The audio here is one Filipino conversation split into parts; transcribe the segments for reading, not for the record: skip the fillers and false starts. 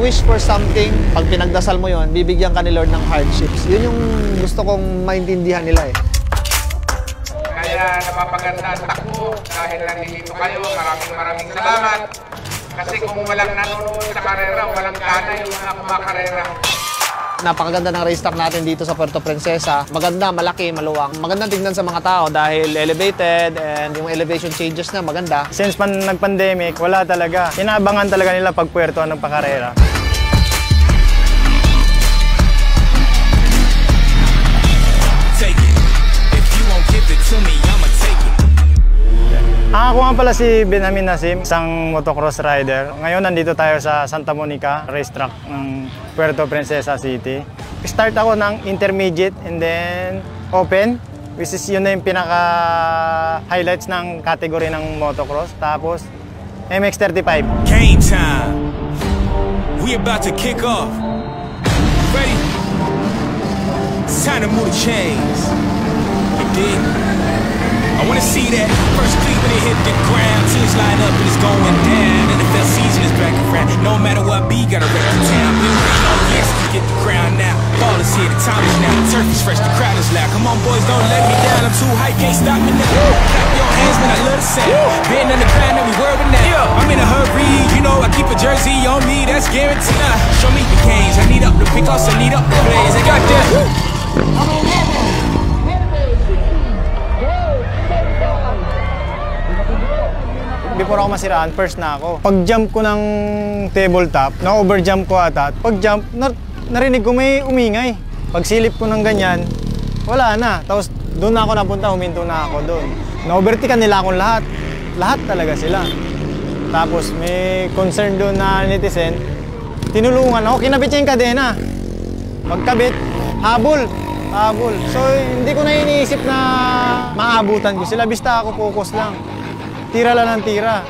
wish for something, pag pinagdasal mo yon, bibigyan ka ni Lord ng hardships. Yun yung gusto kong maintindihan nila eh. Kaya napapaganda ang takbo dahil nandito kayo. Maraming salamat. Kasi kung walang nanonood sa karera, walang gana yung mga kumakarera. Napakaganda ng racetrack natin dito sa Puerto Princesa. Maganda, malaki, maluwang. Magandang tignan sa mga tao dahil elevated and yung elevation changes na maganda. Since nag-pandemic, wala talaga. Inaabangan talaga nila pag puerto ng pakarera. Ako nga pala si Benjamin Nasim, isang motocross rider. Ngayon nandito tayo sa Santa Monica racetrack ng Puerto Princesa City. Start ako ng intermediate and then open, which is yun na yung pinaka-highlights ng category ng motocross. Tapos MX-35. Game time! We about to kick off. Ready? It's time to move the chains. You dig? I wanna see that first cleat when it hit the ground. Teams line up and it's going down. NFL season is back around. No matter what B, gotta wreck the town. Been waiting on yes to get the crown now. Ball is here, the time is now. The turf is fresh, the crowd is loud. Come on boys, don't let me down. I'm too hype, can't stop me now. Clap your hands, man, I love the sound. Been underground, and we whirling now. I'm in a hurry, you know I keep a jersey on me, that's guaranteed. Show me the games, I need up the pickoffs, I need up the plays. I got that. Before ako masiraan, first na ako. Pag-jump ko ng tabletop, na-overjump ko ata. Pag-jump, narinig ko may umingay. Pag-silip ko ng ganyan, wala na. Tapos doon na ako napunta, huminto na ako doon. Na-overtikan nila akong lahat. Lahat talaga sila. Tapos may concern doon na netizen. Tinulungan ako, kinabit niya yung kadena. Pagkabit, habol. Habol. So hindi ko na iniisip na maabutan ko sila. Basta ako focus lang. Tira lang ng tira.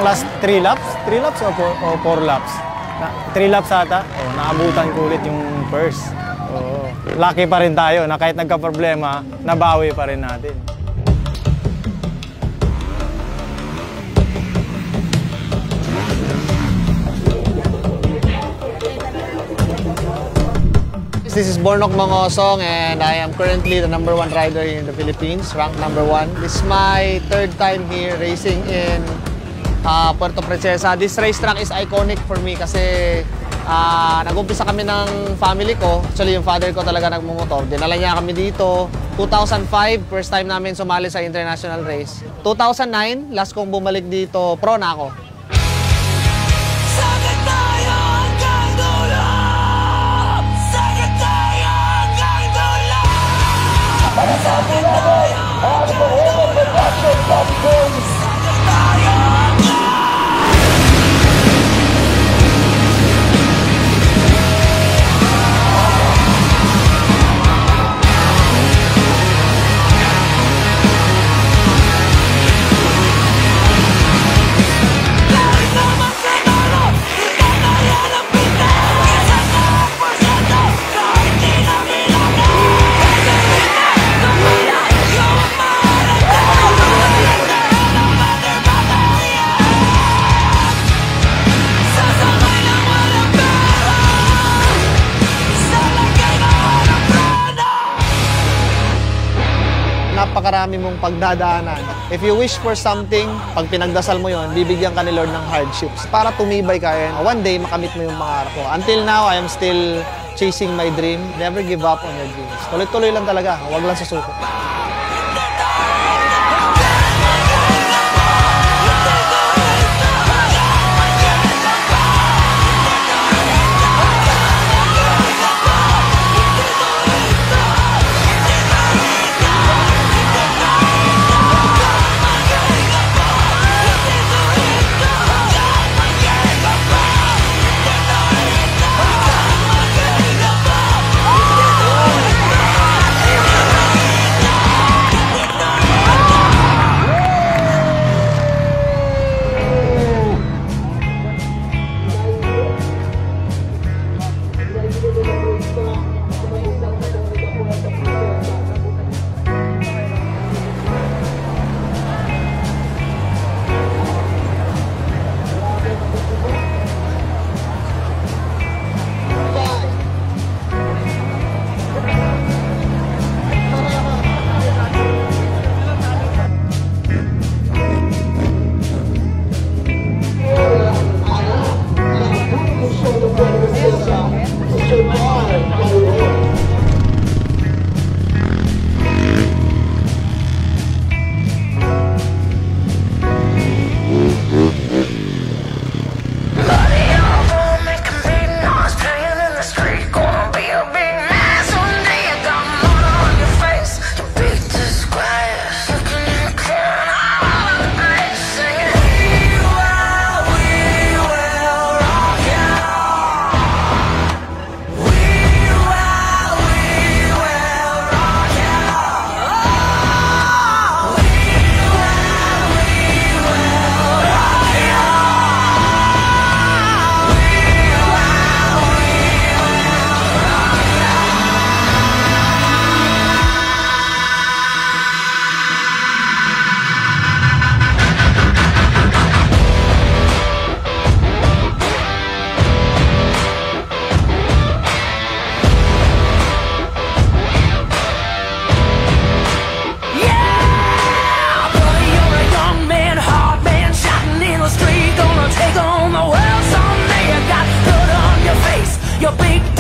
Last 3 laps? 3 laps o 4 laps? 3 laps ata. Naabutan ko ulit yung first. Lucky pa rin tayo na kahit nagka-problema, nabawi pa rin natin. This is Bornok Mongosong and I am currently the #1 rider here in the Philippines, ranked #1. This is my 3rd time here racing in Puerto Princesa. This racetrack is iconic for me kasi nag-umpisa kami ng family ko. Actually, yung father ko talaga nagmumotor. Dinala niya kami dito. 2005, first time namin sumali sa international race. 2009, last kong bumalik dito, pro na ako. marami mong pagdadaanan. If you wish for something, pag pinagdasal mo yon, bibigyan ka ni Lord ng hardships para tumibay ka and one day makamit mo yung pangarap ko. Until now, I am still chasing my dream. Never give up on your dreams. Tuloy-tuloy lang talaga. Huwag lang susuko. Take on the world someday. You got blood on your face. You're big.